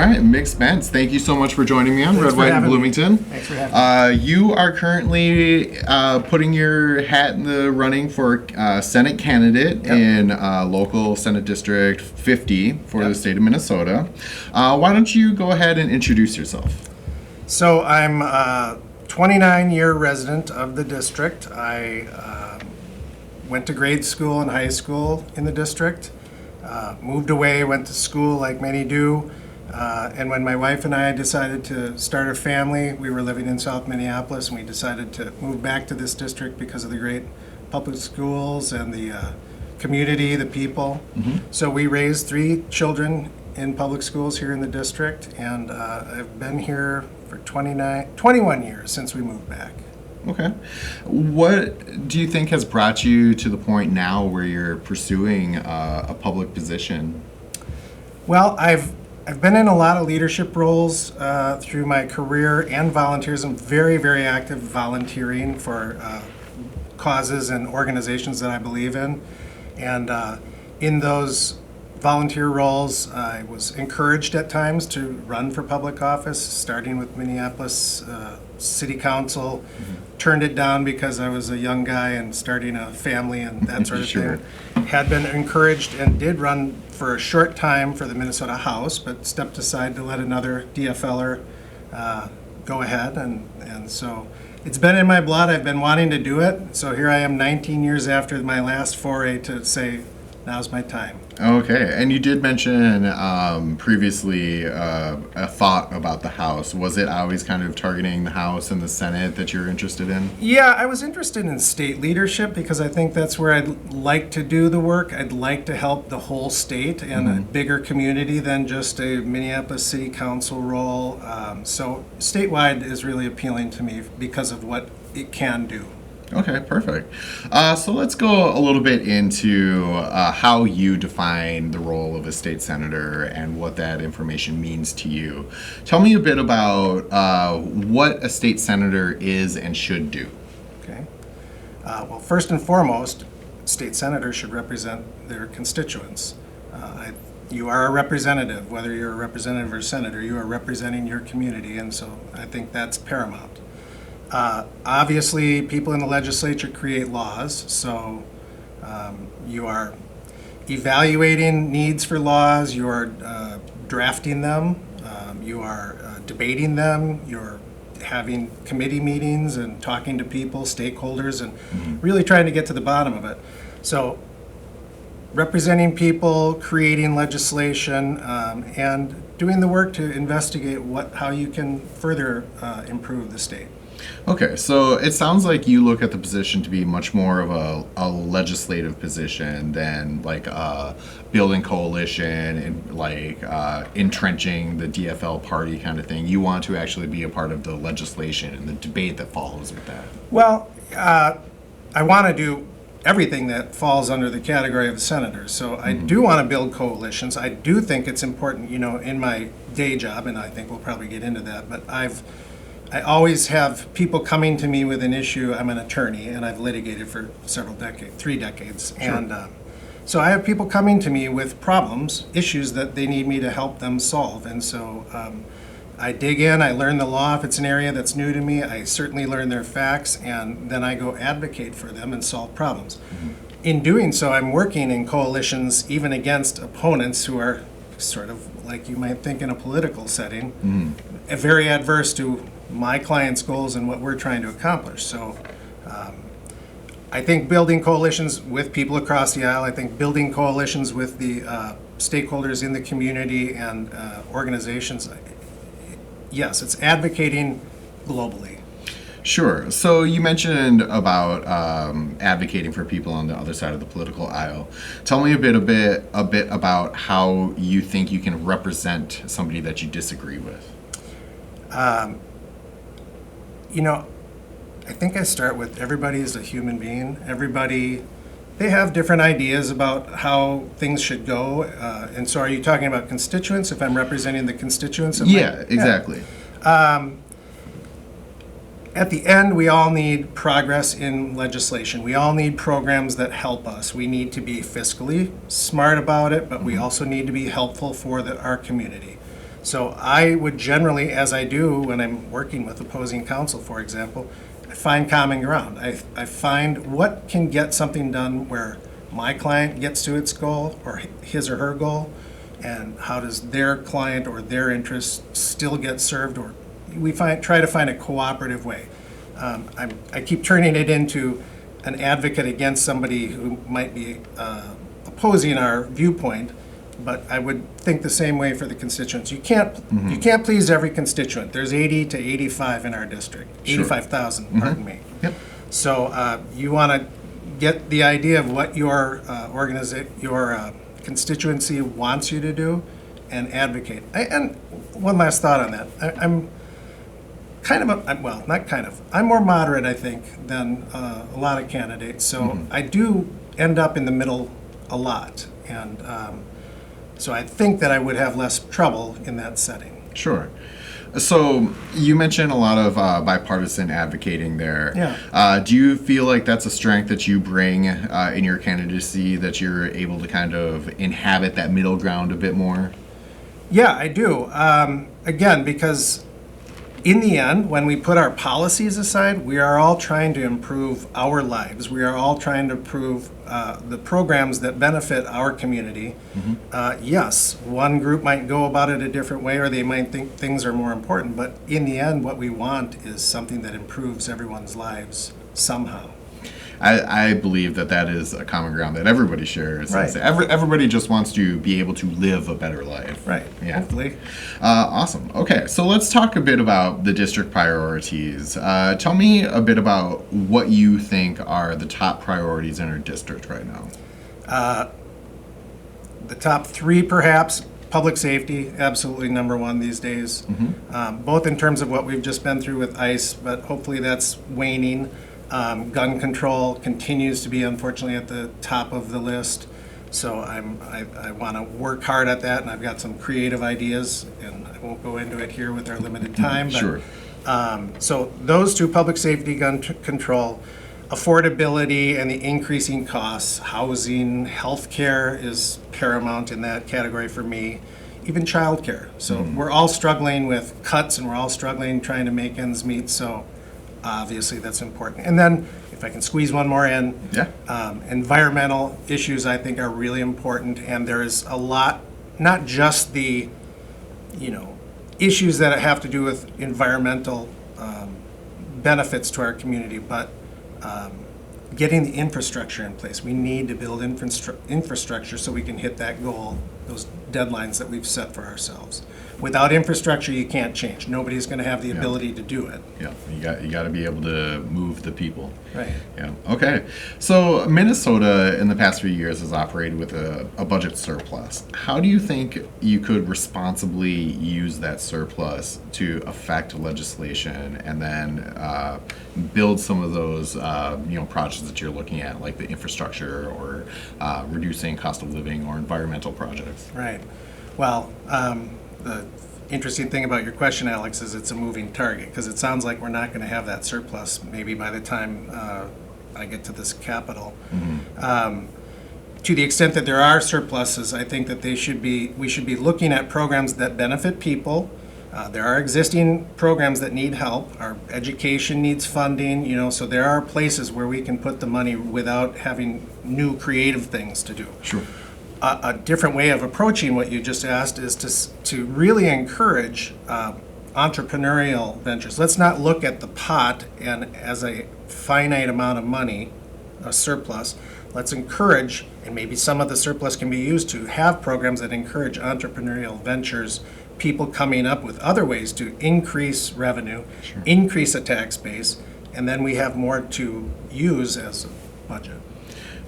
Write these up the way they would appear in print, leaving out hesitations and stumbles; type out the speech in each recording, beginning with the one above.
right, Mick Spense, thank you so much for joining me on Thanks Red, for White, and having me. Bloomington. Thanks for having me. You are currently putting your hat in the running for Senate candidate Yep. in local Senate District 50 for Yep. the state of Minnesota. Why don't you go ahead and introduce yourself? So I'm a 29-year resident of the district. I went to grade school and high school in the district, moved away, went to school like many do, and when my wife and I decided to start a family, we were living in South Minneapolis, and we decided to move back to this district because of the great public schools and the community, the people. So we raised 3 children in public schools here in the district, and I've been here for 21 years since we moved back. Okay. What do you think has brought you to the point now where you're pursuing a public position? Well, I've been in a lot of leadership roles through my career and volunteerism, very, very active volunteering for causes and organizations that I believe in. And in those volunteer roles, I was encouraged at times to run for public office, starting with Minneapolis City Council. Turned it down because I was a young guy and starting a family and that sort of Sure. thing. Had been encouraged and did run for a short time for the Minnesota House, but stepped aside to let another DFLer go ahead. And so it's been in my blood. I've been wanting to do it. So here I am 19 years after my last foray to say, now's my time. Okay, and you did mention previously a thought about the House. Was it always kind of targeting the House and the Senate that you're interested in? Yeah, I was interested in state leadership because I think that's where I'd like to do the work. I'd like to help the whole state and a bigger community than just a Minneapolis City Council role. So statewide is really appealing to me because of what it can do. Okay, perfect. So let's go a little bit into how you define the role of a state senator and what that information means to you. Tell me a bit about what a state senator is and should do. Okay. Well, first and foremost, state senators should represent their constituents. You are a representative, whether you're a representative or senator, you are representing your community, and so I think that's paramount. Obviously, people in the legislature create laws, so you are evaluating needs for laws, you are drafting them, you are debating them, you're having committee meetings and talking to people, stakeholders, and really trying to get to the bottom of it. So representing people, creating legislation, and doing the work to investigate how you can further improve the state. Okay, so it sounds like you look at the position to be much more of a legislative position than like a building coalition and like entrenching the DFL party kind of thing. You want to actually be a part of the legislation and the debate that follows with that. Well, I want to do everything that falls under the category of a senator. So I do want to build coalitions. I do think it's important, in my day job, and I think we'll probably get into that, but I always have people coming to me with an issue. I'm an attorney, and I've litigated for 3 decades. Sure. And so I have people coming to me with problems, issues that they need me to help them solve. And so I dig in, I learn the law. If it's an area that's new to me, I certainly learn their facts, and then I go advocate for them and solve problems. In doing so, I'm working in coalitions even against opponents who are sort of like you might think in a political setting, very adverse to my client's goals and what we're trying to accomplish. So I think building coalitions with people across the aisle, I think building coalitions with the stakeholders in the community and organizations, yes, it's advocating globally. Sure. So you mentioned about advocating for people on the other side of the political aisle. Tell me a bit about how you think you can represent somebody that you disagree with. I think I start with everybody is a human being. Everybody, they have different ideas about how things should go. And so are you talking about constituents, if I'm representing the constituents? Yeah, exactly. At the end, we all need progress in legislation. We all need programs that help us. We need to be fiscally smart about it, but we also need to be helpful for our community. So I would generally, as I do when I'm working with opposing counsel, for example, I find common ground. I find what can get something done where my client gets to its goal or his or her goal, and how does their client or their interests still get served, or try to find a cooperative way. I keep turning it into an advocate against somebody who might be opposing our viewpoint, but I would think the same way for the constituents. You can't please every constituent. There's 80 to 85 in our district, Sure. 85,000, pardon me. Yep. So you want to get the idea of what your constituency wants you to do and advocate. And one last thought on that. I'm more moderate, I think, than a lot of candidates. So I do end up in the middle a lot. And so I think that I would have less trouble in that setting. Sure. So you mentioned a lot of bipartisan advocating there. Yeah. Do you feel like that's a strength that you bring in your candidacy, that you're able to kind of inhabit that middle ground a bit more? Yeah, I do. Again, because in the end, when we put our policies aside, we are all trying to improve our lives. We are all trying to improve the programs that benefit our community. Yes, one group might go about it a different way, or they might think things are more important, but in the end, what we want is something that improves everyone's lives somehow. I believe that is a common ground that everybody shares. Right. Everybody just wants to be able to live a better life. Right, Yeah. hopefully. Awesome. Okay, so let's talk a bit about the district priorities. Tell me a bit about what you think are the top priorities in our district right now. The top three, perhaps, public safety, absolutely number one these days, both in terms of what we've just been through with ICE, but hopefully that's waning. Gun control continues to be, unfortunately, at the top of the list. So I want to work hard at that, and I've got some creative ideas, and I won't go into it here with our limited time. But, Sure. So those two, public safety, gun control, affordability, and the increasing costs. Housing, healthcare is paramount in that category for me. Even childcare. So we're all struggling with cuts, and we're all struggling trying to make ends meet. So obviously that's important. And then if I can squeeze one more in, Yeah. Environmental issues I think are really important, and there is a lot, not just the, issues that have to do with environmental benefits to our community, but getting the infrastructure in place. We need to build infrastructure so we can hit that goal, those deadlines that we've set for ourselves. Without infrastructure, you can't change. Nobody's going to have the ability to do it. Yeah, you got to be able to move the people. Right. Yeah. Okay. So Minnesota in the past few years has operated with a budget surplus. How do you think you could responsibly use that surplus to affect legislation and then build some of those projects that you're looking at, like the infrastructure or reducing cost of living or environmental projects? Right. Well, the interesting thing about your question, Alex, is it's a moving target, because it sounds like we're not going to have that surplus maybe by the time I get to this Capitol. To the extent that there are surpluses, I think that we should be looking at programs that benefit people. There are existing programs that need help. Our education needs funding, so there are places where we can put the money without having new creative things to do. Sure. A different way of approaching what you just asked is to really encourage entrepreneurial ventures. Let's not look at the pot and as a finite amount of money, a surplus. Let's encourage, and maybe some of the surplus can be used to have programs that encourage entrepreneurial ventures, people coming up with other ways to increase revenue, Sure. increase a tax base, and then we have more to use as a budget.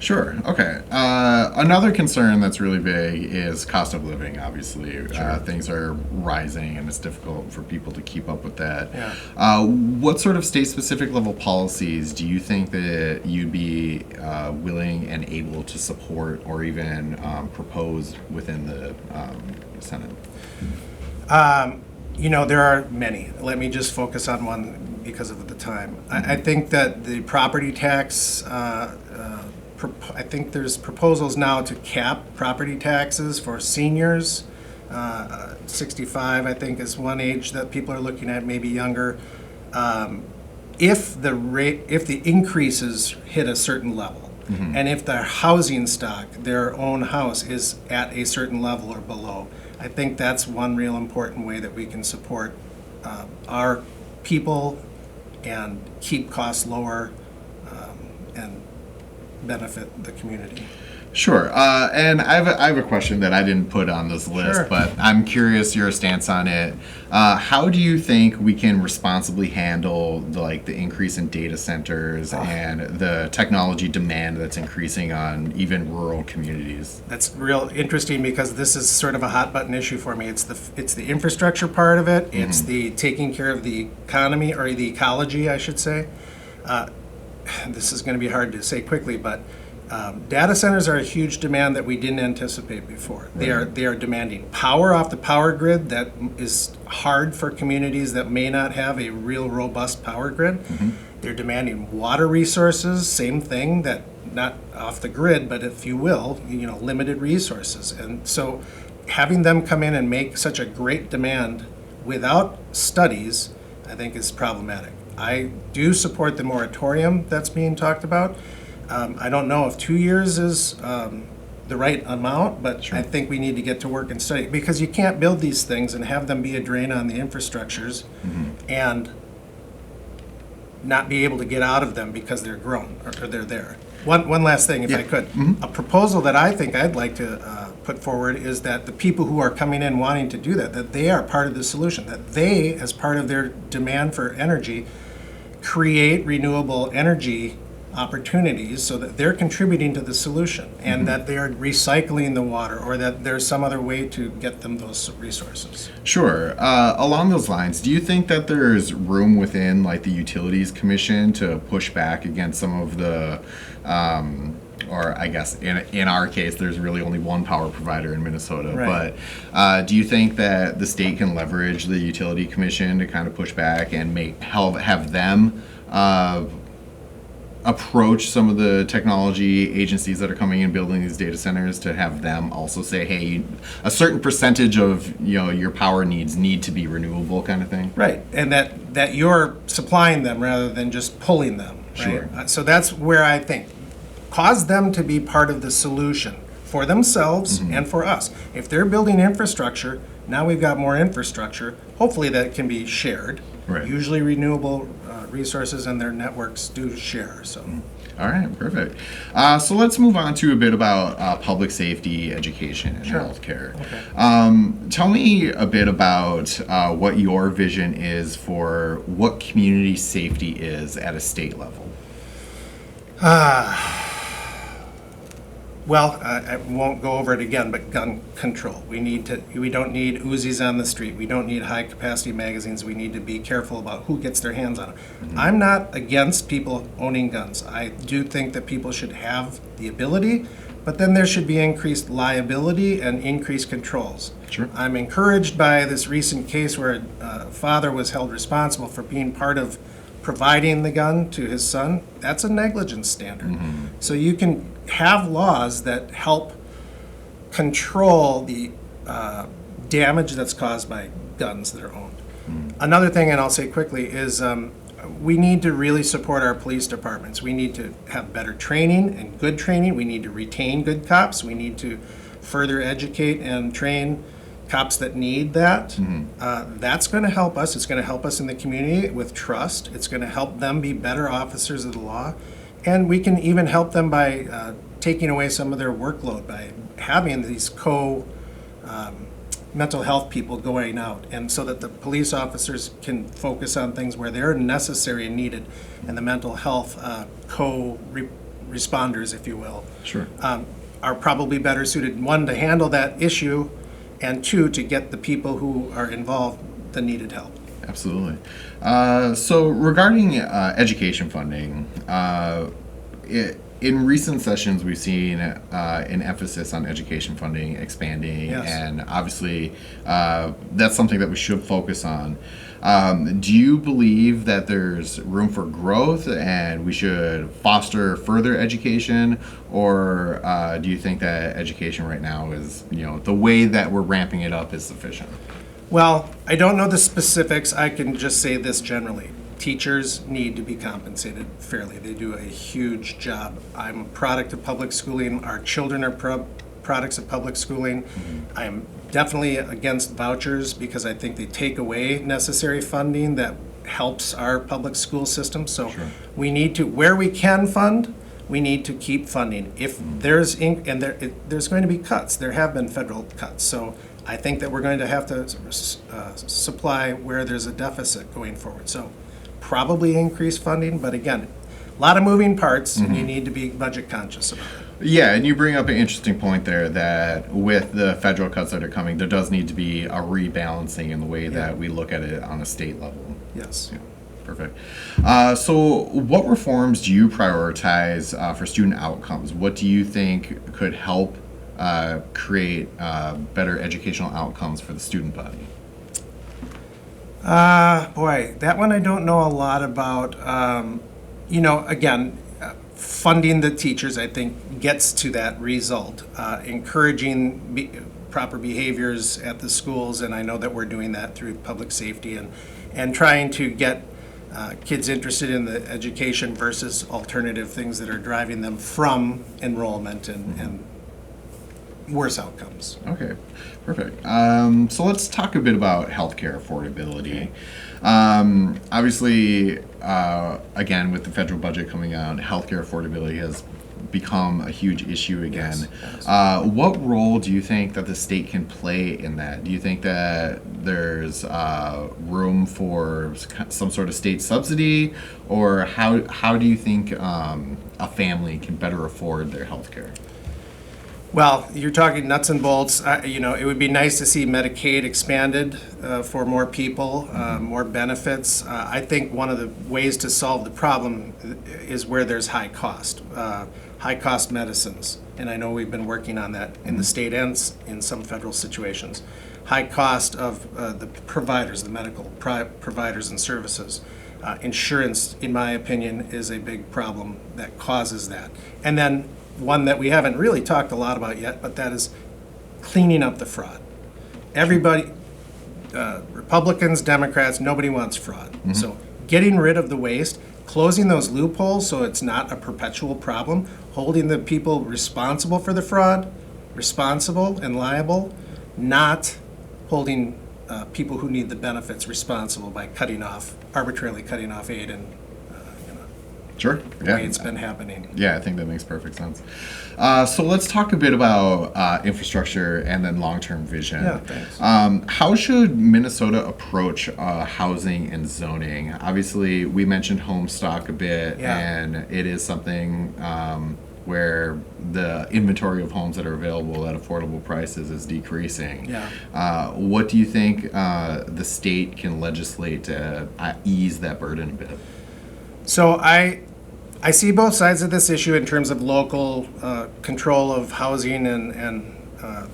Sure. Okay. Another concern that's really big is cost of living. Obviously, things are rising, and it's difficult for people to keep up with that. Yeah. What sort of state-specific level policies do you think that you'd be willing and able to support, or even propose within the Senate? There are many. Let me just focus on one because of the time. I think that the property tax. I think there's proposals now to cap property taxes for seniors. 65, I think, is one age that people are looking at, maybe younger. If the increases hit a certain level, and if their housing stock, their own house, is at a certain level or below, I think that's one real important way that we can support our people and keep costs lower and benefit the community. Sure. And I have a question that I didn't put on this list, Sure. but I'm curious your stance on it. How do you think we can responsibly handle the increase in data centers and the technology demand that's increasing on even rural communities? That's real interesting because this is sort of a hot button issue for me. It's the infrastructure part of it. It's the taking care of the economy, or the ecology, I should say. This is going to be hard to say quickly, but data centers are a huge demand that we didn't anticipate before. They are demanding power off the power grid that is hard for communities that may not have a real robust power grid. They're demanding water resources, same thing, that not off the grid, but if you will, limited resources. And so having them come in and make such a great demand without studies, I think is problematic. I do support the moratorium that's being talked about. I don't know if 2 years is the right amount, but I think we need to get to work and study, because you can't build these things and have them be a drain on the infrastructures and not be able to get out of them because they're grown or they're there. One last thing, if I could. A proposal that I think I'd like to put forward is that the people who are coming in wanting to do that they are part of the solution, that they, as part of their demand for energy, create renewable energy opportunities so that they're contributing to the solution, and that they're recycling the water, or that there's some other way to get them those resources. Sure. Along those lines, do you think that there's room within the Utilities Commission to push back against some of the, or I guess in our case, there's really only one power provider in Minnesota, Right. but do you think that the state can leverage the Utility Commission to kind of push back and have them approach some of the technology agencies that are coming in building these data centers, to have them also say, hey, a certain percentage of your power needs need to be renewable, kind of thing? Right, and that you're supplying them rather than just pulling them, right? Sure. So that's where I think, cause them to be part of the solution for themselves and for us. If they're building infrastructure, now we've got more infrastructure, hopefully that can be shared. Right. Usually renewable resources and their networks do share, so. All right, perfect. So let's move on to a bit about public safety, education, and healthcare. Okay. Tell me a bit about what your vision is for what community safety is at a state level. Well, I won't go over it again, but gun control. We don't need Uzis on the street. We don't need high-capacity magazines. We need to be careful about who gets their hands on them. I'm not against people owning guns. I do think that people should have the ability, but then there should be increased liability and increased controls. Sure. I'm encouraged by this recent case where a father was held responsible for being part of providing the gun to his son. That's a negligence standard. So you can have laws that help control the damage that's caused by guns that are owned. Another thing, and I'll say quickly, is we need to really support our police departments. We need to have better training and good training. We need to retain good cops. We need to further educate and train cops that need that. That's going to help us. It's going to help us in the community with trust. It's going to help them be better officers of the law. And we can even help them by taking away some of their workload by having these mental health people going out, and so that the police officers can focus on things where they're necessary and needed, and the mental health responders, if you will, Sure. are probably better suited, one, to handle that issue, and two, to get the people who are involved the needed help. Absolutely. So regarding education funding, in recent sessions, we've seen an emphasis on education funding expanding, Yes. and obviously that's something that we should focus on. Do you believe that there's room for growth and we should foster further education, or do you think that education right now is, the way that we're ramping it up is sufficient? Well, I don't know the specifics. I can just say this generally. Teachers need to be compensated fairly. They do a huge job. I'm a product of public schooling. Our children are products of public schooling. I am definitely against vouchers because I think they take away necessary funding that helps our public school system. So we need to, where we can fund, we need to keep funding. If there's, there's going to be cuts. There have been federal cuts. So I think that we're going to have to supply where there's a deficit going forward. So probably increase funding, but again, a lot of moving parts, and you need to be budget conscious about it. Yeah, and you bring up an interesting point there that with the federal cuts that are coming, there does need to be a rebalancing in the way that we look at it on a state level. Yes. Yeah, perfect. So what reforms do you prioritize for student outcomes? What do you think could help create better educational outcomes for the student body? Boy, that one I don't know a lot about. Again, funding the teachers, I think, gets to that result. Encouraging proper behaviors at the schools, and I know that we're doing that through public safety and trying to get kids interested in the education versus alternative things that are driving them from enrollment and worse outcomes. Okay, perfect. So let's talk a bit about healthcare affordability. Obviously, again, with the federal budget coming out, healthcare affordability has become a huge issue again. Yes. What role do you think that the state can play in that? Do you think that there's room for some sort of state subsidy, or how do you think a family can better afford their healthcare? Well, you're talking nuts and bolts. It would be nice to see Medicaid expanded for more people, more benefits. I think one of the ways to solve the problem is where there's high cost medicines. And I know we've been working on that in the state and in some federal situations. High cost of the providers, the medical providers and services. Insurance, in my opinion, is a big problem that causes that. And then one that we haven't really talked a lot about yet, but that is cleaning up the fraud. Everybody, Republicans, Democrats, nobody wants fraud. So getting rid of the waste, closing those loopholes so it's not a perpetual problem, holding the people responsible for the fraud, responsible and liable, not holding people who need the benefits responsible by arbitrarily cutting off aid and Sure. the way it's been happening. Yeah, I think that makes perfect sense. So let's talk a bit about infrastructure and then long-term vision. Yeah, thanks. How should Minnesota approach housing and zoning? Obviously, we mentioned home stock a bit, Yeah. and it is something where the inventory of homes that are available at affordable prices is decreasing. Yeah. What do you think the state can legislate to ease that burden a bit? So I see both sides of this issue in terms of local control of housing and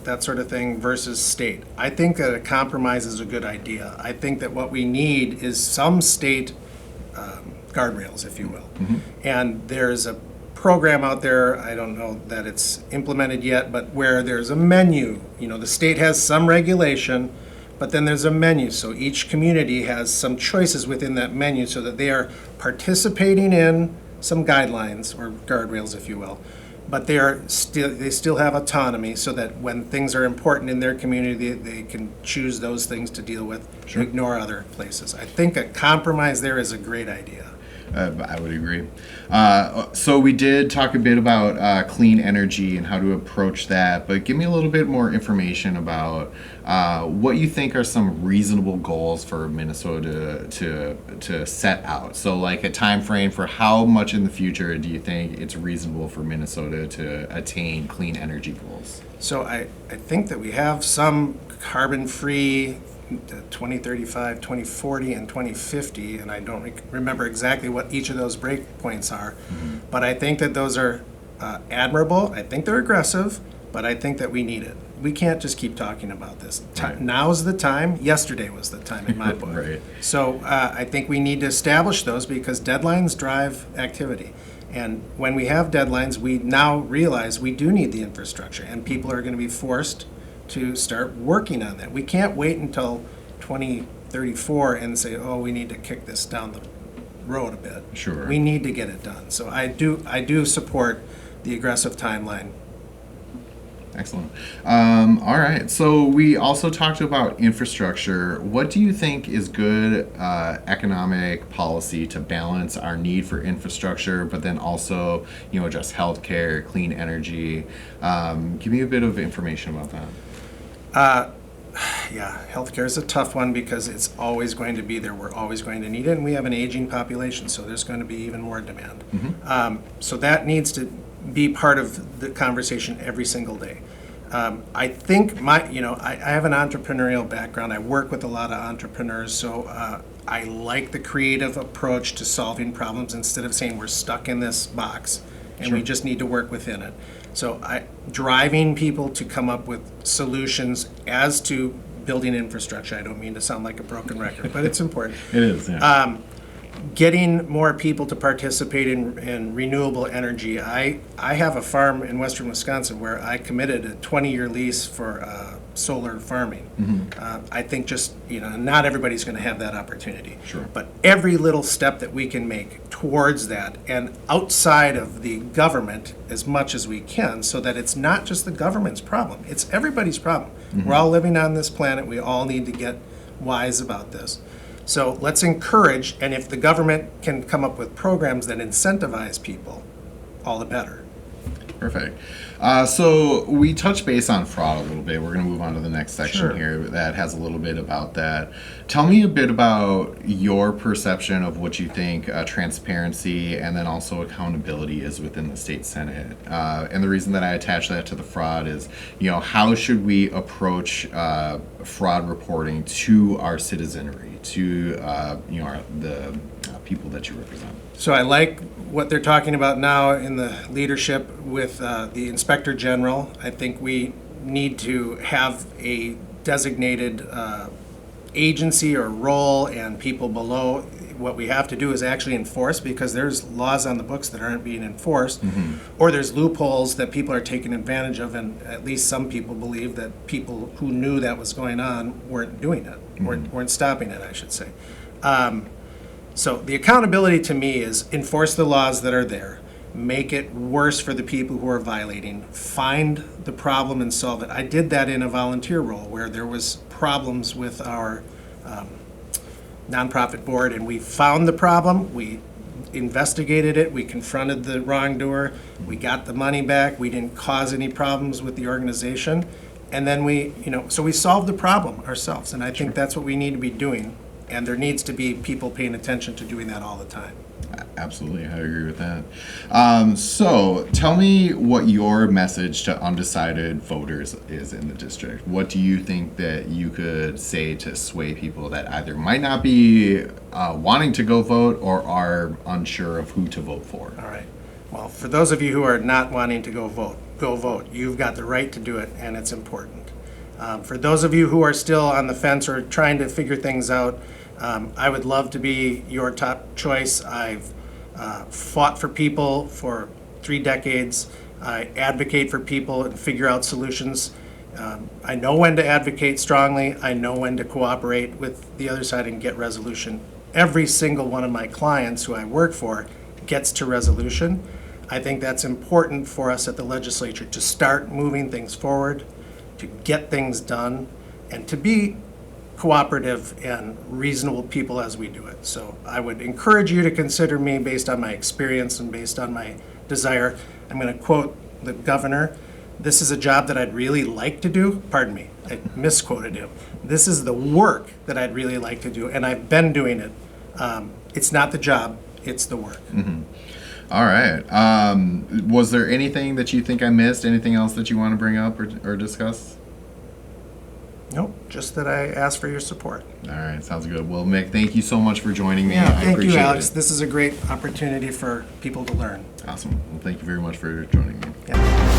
that sort of thing versus state. I think that a compromise is a good idea. I think that what we need is some state guardrails, if you will. And there's a program out there, I don't know that it's implemented yet, but where there's a menu. The state has some regulation, but then there's a menu, so each community has some choices within that menu so that they are participating in some guidelines or guardrails, if you will. But they still have autonomy so that when things are important in their community, they can choose those things to deal with, ignore other places. I think a compromise there is a great idea. I would agree. So we did talk a bit about clean energy and how to approach that, but give me a little bit more information about what you think are some reasonable goals for Minnesota to set out. So like a time frame for how much in the future do you think it's reasonable for Minnesota to attain clean energy goals? So I think that we have some carbon-free 2035, 2040, and 2050, and I don't remember exactly what each of those breakpoints are, but I think that those are admirable. I think they're aggressive, but I think that we need it. We can't just keep talking about this. Right. Now's the time. Yesterday was the time in my book. Right. So I think we need to establish those because deadlines drive activity. And when we have deadlines, we now realize we do need the infrastructure, and people are going to be forced to start working on that. We can't wait until 2034 and say, oh, we need to kick this down the road a bit. Sure. We need to get it done. So I do support the aggressive timeline. Excellent. All right. So we also talked about infrastructure. What do you think is good economic policy to balance our need for infrastructure, but then also, address healthcare, clean energy? Give me a bit of information about that. Yeah, healthcare is a tough one because it's always going to be there. We're always going to need it, and we have an aging population, so there's going to be even more demand. So that needs to be part of the conversation every single day. I think I have an entrepreneurial background. I work with a lot of entrepreneurs, so I like the creative approach to solving problems instead of saying we're stuck in this box and we just need to work within it. So driving people to come up with solutions as to building infrastructure. I don't mean to sound like a broken record, but it's important. It is, yeah. Getting more people to participate in renewable energy. I have a farm in western Wisconsin where I committed a 20-year lease for solar farming. I think not everybody's going to have that opportunity. Sure. But every little step that we can make towards that and outside of the government as much as we can so that it's not just the government's problem, it's everybody's problem. We're all living on this planet. We all need to get wise about this. So let's encourage, and if the government can come up with programs that incentivize people, all the better. Perfect. So we touched base on fraud a little bit. We're going to move on to the next section here that has a little bit about that. Tell me a bit about your perception of what you think transparency and then also accountability is within the state Senate. And the reason that I attach that to the fraud is, how should we approach fraud reporting to our citizenry, to the people that you represent? So I like what they're talking about now in the leadership with the Inspector General. I think we need to have a designated agency or role and people below. What we have to do is actually enforce because there's laws on the books that aren't being enforced, or there's loopholes that people are taking advantage of, and at least some people believe that people who knew that was going on weren't doing it, weren't stopping it, I should say. So the accountability to me is enforce the laws that are there, make it worse for the people who are violating, find the problem and solve it. I did that in a volunteer role where there was problems with our nonprofit board, and we found the problem, we investigated it, we confronted the wrongdoer, we got the money back, we didn't cause any problems with the organization, and then so we solved the problem ourselves, and I think that's what we need to be doing. And there needs to be people paying attention to doing that all the time. Absolutely, I agree with that. So tell me what your message to undecided voters is in the district. What do you think that you could say to sway people that either might not be wanting to go vote or are unsure of who to vote for? All right. Well, for those of you who are not wanting to go vote. You've got the right to do it, and it's important. For those of you who are still on the fence or trying to figure things out, I would love to be your top choice. I've fought for people for 3 decades. I advocate for people and figure out solutions. I know when to advocate strongly. I know when to cooperate with the other side and get resolution. Every single one of my clients who I work for gets to resolution. I think that's important for us at the legislature to start moving things forward, to get things done, and to be cooperative and reasonable people as we do it. So I would encourage you to consider me based on my experience and based on my desire. I'm going to quote the governor. This is a job that I'd really like to do. Pardon me, I misquoted him. This is the work that I'd really like to do, and I've been doing it. It's not the job, it's the work. All right. Was there anything that you think I missed? Anything else that you want to bring up or discuss? Nope, just that I ask for your support. All right, sounds good. Well, Mick, thank you so much for joining me. Yeah, I thank you, appreciate Alex. it. This is a great opportunity for people to learn. Awesome. Well, thank you very much for joining me. Yeah.